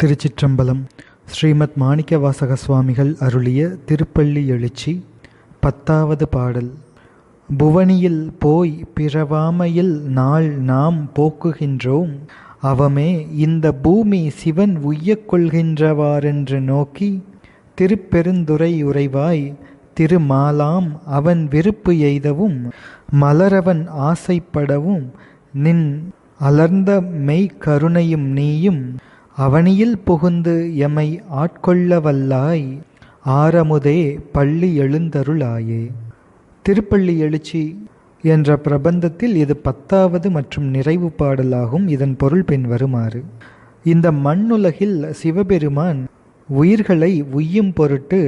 திருச்சிற்றம்பலம். ஸ்ரீமத் மாணிக்கவாசக சுவாமிகள் அருளிய திருப்பள்ளி எழுச்சி 10வது பாடல். புவனியில் போய் பிறவாமையில் நாள் நாம் போக்குகின்றோம், அவமே இந்த பூமி சிவன் உய்யக் கொள்கின்றவாறென்று நோக்கி, திருப்பெருந்துறை உறைவாய் திருமாலாம் அவன் விருப்பு எய்தவும் மலரவன் ஆசைப்படவும் நின் அலர்ந்த மெய் கருணையும் நீயும் அவனியில் புகுந்து எமை ஆட்கொள்ள வல்லாய், ஆரமுதே பள்ளி எழுந்தருளாயே. திருப்பள்ளி எழுச்சி என்ற பிரபந்தத்தில் இது 10வது மற்றும் நிறைவு பாடலாகும். இதன் பொருள் பின்வருமாறு: இந்த மண்ணுலகில் சிவபெருமான் உயிர்களை உய்யும் பொருட்டு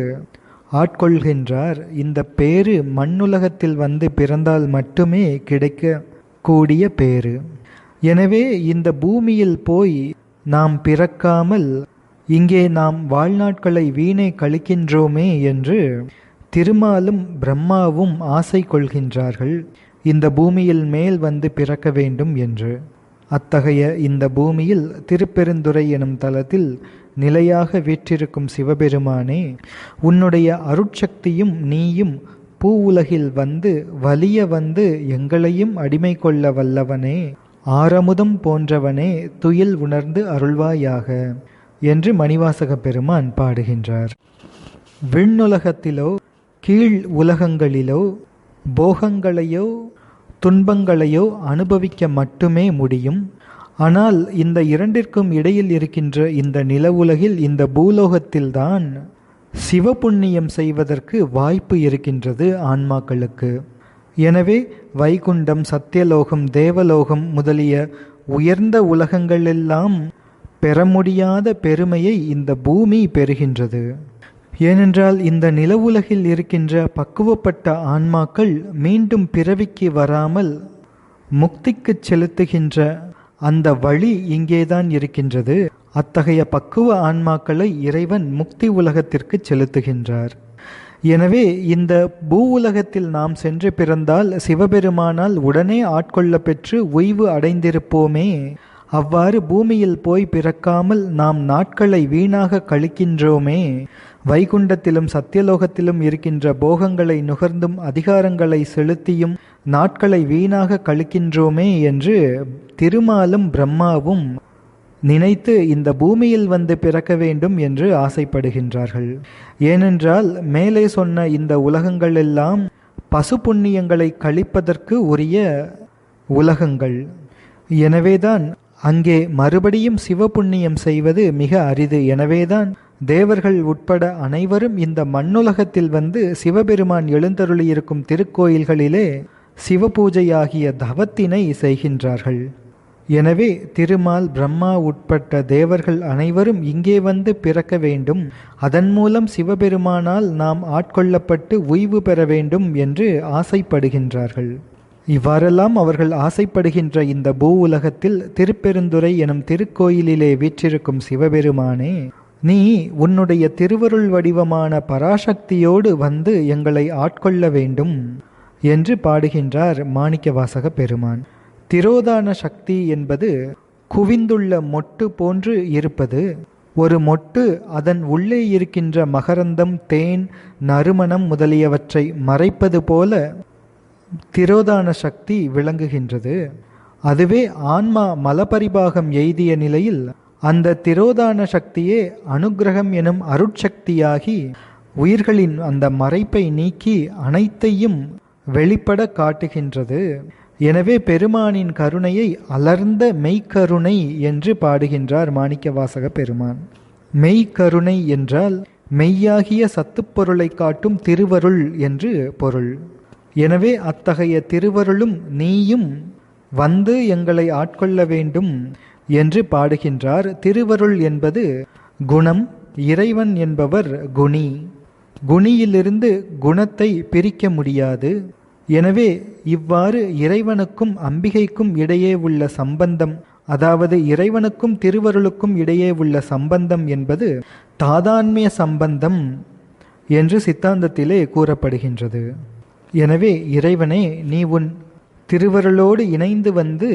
ஆட்கொள்கின்றார். இந்த பேறு மண்ணுலகத்தில் வந்து பிறந்தால் மட்டுமே கிடைக்க கூடிய பேறு. எனவே இந்த பூமியில் போய் நாம் பிறக்காமல் இங்கே நாம் வாழ்நாட்களை வீணே கழிக்கின்றோமே என்று திருமாலும் பிரம்மாவும் ஆசை கொள்கின்றார்கள், இந்த பூமியில் மேல் வந்து பிறக்க வேண்டும் என்று. அத்தகைய இந்த பூமியில் திருப்பெருந்துறை எனும் தலத்தில் நிலையாக வீற்றிருக்கும் சிவபெருமானே, உன்னுடைய அருட்சக்தியும் நீயும் பூவுலகில் வந்து வலிய வந்து எங்களையும் அடிமை கொள்ள வல்லவனே, ஆரமுதம் போன்றவனே, துயில் உணர்ந்து அருள்வாயாக என்று மணிவாசக பெருமான் பாடுகின்றார். விண்ணுலகத்திலோ கீழ் உலகங்களிலோ போகங்களையோ துன்பங்களையோ அனுபவிக்க மட்டுமே முடியும். ஆனால் இந்த இரண்டிற்கும் இடையில் இருக்கின்ற இந்த நிலவுலகில், இந்த பூலோகத்தில்தான் சிவபுண்ணியம் செய்வதற்கு வாய்ப்பு இருக்கின்றது ஆன்மாக்களுக்கு. எனவே வைகுண்டம், சத்தியலோகம், தேவலோகம் முதலிய உயர்ந்த உலகங்களெல்லாம் பெற முடியாத பெருமையை இந்த பூமி பெறுகின்றது. ஏனென்றால் இந்த நிலவுலகில் இருக்கின்ற பக்குவப்பட்ட ஆன்மாக்கள் மீண்டும் பிறவிக்கு வராமல் முக்திக்கு செலுத்துகின்ற அந்த வழி இங்கேதான் இருக்கின்றது. அத்தகைய பக்குவ ஆன்மாக்களை இறைவன் முக்தி உலகத்திற்கு செலுத்துகின்றார். எனவே இந்த பூ உலகத்தில் நாம் சென்று பிறந்தால் சிவபெருமானால் உடனே ஆட்கொள்ள பெற்று உய்வு அடைந்திருப்போமே. அவ்வாறு பூமியில் போய் பிறக்காமல் நாம் நாட்களை வீணாக கழிக்கின்றோமே. வைகுண்டத்திலும் சத்தியலோகத்திலும் இருக்கின்ற போகங்களை நுகர்ந்தும் அதிகாரங்களை செலுத்தியும் நாட்களை வீணாக கழிக்கின்றோமே என்று திருமாலும் பிரம்மாவும் நினைத்து இந்த பூமியில் வந்து பிறக்க வேண்டும் என்று ஆசைப்படுகின்றார்கள். ஏனென்றால் மேலே சொன்ன இந்த உலகங்கள் எல்லாம் பசு புண்ணியங்களை கழிப்பதற்கு உரிய உலகங்கள். எனவேதான் அங்கே மறுபடியும் சிவபுண்ணியம் செய்வது மிக அரிது. எனவேதான் தேவர்கள் உட்பட அனைவரும் இந்த மண்ணுலகத்தில் வந்து சிவபெருமான் எழுந்தருளியிருக்கும் திருக்கோயில்களிலே சிவபூஜையாகிய தவத்தினை செய்கின்றார்கள். எனவே திருமால், பிரம்மா உட்பட்ட தேவர்கள் அனைவரும் இங்கே வந்து பிறக்க வேண்டும், அதன் மூலம் சிவபெருமானால் நாம் ஆட்கொள்ளப்பட்டு உய்வு பெற வேண்டும் என்று ஆசைப்படுகின்றார்கள். இவ்வாறெல்லாம் அவர்கள் ஆசைப்படுகின்ற இந்த பூ உலகத்தில் திருப்பெருந்துறை எனும் திருக்கோயிலிலே வீற்றிருக்கும் சிவபெருமானே, நீ உன்னுடைய திருவருள் வடிவமான பராசக்தியோடு வந்து எங்களை ஆட்கொள்ள வேண்டும் என்று பாடுகின்றார் மாணிக்கவாசக பெருமான். திரோதான சக்தி என்பது குவிந்துள்ள மொட்டு போன்று இருப்பது. ஒரு மொட்டு அதன் உள்ளே இருக்கின்ற மகரந்தம், தேன், நறுமணம் முதலியவற்றை மறைப்பது போல திரோதான சக்தி விளங்குகின்றது. அதுவே ஆன்மா மலபரிபாகம் எய்திய நிலையில் அந்த திரோதான சக்தியே அனுக்கிரகம் எனும் அருட்சக்தியாகி உயிர்களின் அந்த மறைப்பை நீக்கி அனைத்தையும் வெளிப்பட காட்டுகின்றது. எனவே பெருமானின் கருணையை அலர்ந்த மெய்க்கருணை என்று பாடுகின்றார் மாணிக்கவாசக பெருமான். மெய்க்கருணை என்றால் மெய்யாகிய சத்துப்பொருளை காட்டும் திருவருள் என்று பொருள். எனவே அத்தகைய திருவருளும் நீயும் வந்து எங்களை ஆட்கொள்ள வேண்டும் என்று பாடுகின்றார். திருவருள் என்பது குணம், இறைவன் என்பவர் குணி. குணியிலிருந்து குணத்தை பிரிக்க முடியாது. எனவே இவ்வாறு இறைவனுக்கும் அம்பிகைக்கும் இடையே உள்ள சம்பந்தம், அதாவது இறைவனுக்கும் திருவருளுக்கும் இடையே உள்ள சம்பந்தம் என்பது தாதான்மிய சம்பந்தம் என்று சித்தாந்தத்திலே கூறப்படுகின்றது. எனவே இறைவனே, நீ உன் திருவருளோடு இணைந்து வந்து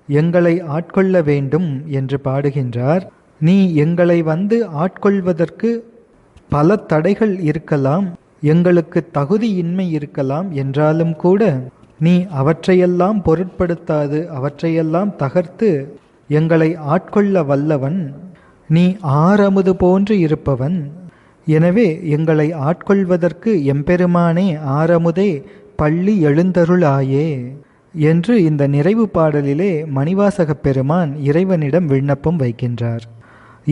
எங்களை ஆட்கொள்ள வேண்டும் என்று பாடுகின்றார். நீ எங்களை வந்து ஆட்கொள்வதற்கு பல தடைகள் இருக்கலாம், எங்களுக்கு தகுதியின்மை இருக்கலாம். என்றாலும் கூட நீ அவற்றையெல்லாம் பொருட்படுத்தாது அவற்றையெல்லாம் தகர்த்து எங்களை ஆட்கொள்ள வல்லவன். நீ ஆரமுது போன்று இருப்பவன். எனவே எங்களை ஆட்கொள்வதற்கு எம்பெருமானே ஆரமுதே பள்ளி எழுந்தருளாயே என்று இந்த நிறைவு பாடலிலே மணிவாசகப் பெருமான் இறைவனிடம் விண்ணப்பம் வைக்கின்றார்.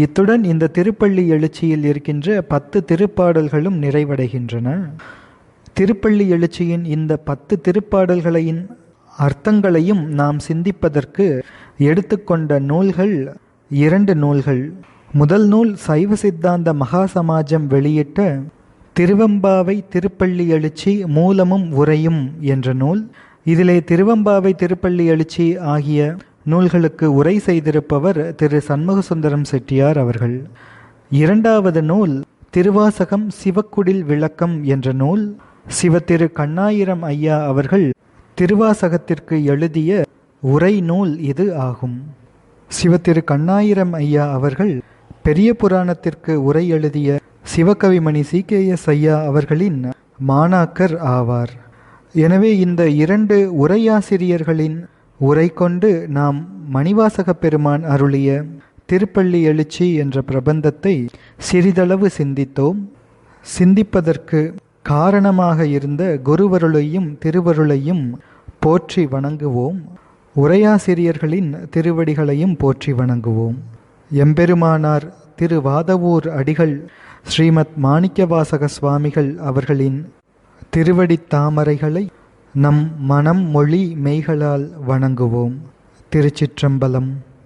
இத்துடன் இந்த திருப்பள்ளி எழுச்சியில் இருக்கின்ற 10 திருப்பாடல்களும் நிறைவடைகின்றன. திருப்பள்ளி எழுச்சியின் இந்த 10 திருப்பாடல்களின் அர்த்தங்களையும் நாம் சிந்திப்பதற்கு எடுத்துக்கொண்ட நூல்கள் 2 நூல்கள். முதல் நூல் சைவ சித்தாந்த மகாசமாஜம் வெளியிட்ட திருவெம்பாவை திருப்பள்ளி எழுச்சி மூலமும் உரையும் என்ற நூல். இதிலே திருவெம்பாவை திருப்பள்ளி எழுச்சி ஆகிய நூல்களுக்கு உரை செய்திருப்பவர் திரு சண்முகசுந்தரம் செட்டியார் அவர்கள். இரண்டாவது நூல் திருவாசகம் சிவக்குடில் விளக்கம் என்ற நூல். சிவத்திரு கண்ணாயிரம் ஐயா அவர்கள் திருவாசகத்திற்கு எழுதிய உரை நூல் இது ஆகும். சிவத்திரு கண்ணாயிரம் ஐயா அவர்கள் பெரிய புராணத்திற்கு உரை எழுதிய சிவகவிமணி CKS ஐயா அவர்களின் மாணாக்கர் ஆவார். எனவே இந்த 2 உரையாசிரியர்களின் உரை கொண்டு நாம் மணிவாசகப் பெருமான் அருளிய திருப்பள்ளி எழுச்சி என்ற பிரபந்தத்தை சிறிதளவு சிந்தித்தோம். சிந்திப்பதற்கு காரணமாக இருந்த குருவருளையும் திருவருளையும் போற்றி வணங்குவோம். உரையாசிரியர்களின் திருவடிகளையும் போற்றி வணங்குவோம். எம்பெருமானார் திருவாதவூர் அடிகள் ஸ்ரீமத் மாணிக்கவாசக சுவாமிகள் அவர்களின் திருவடித் தாமரைகளை நம் மனம் மொழி மெய்களால் வணங்குவோம். திருச்சிற்றம்பலம்.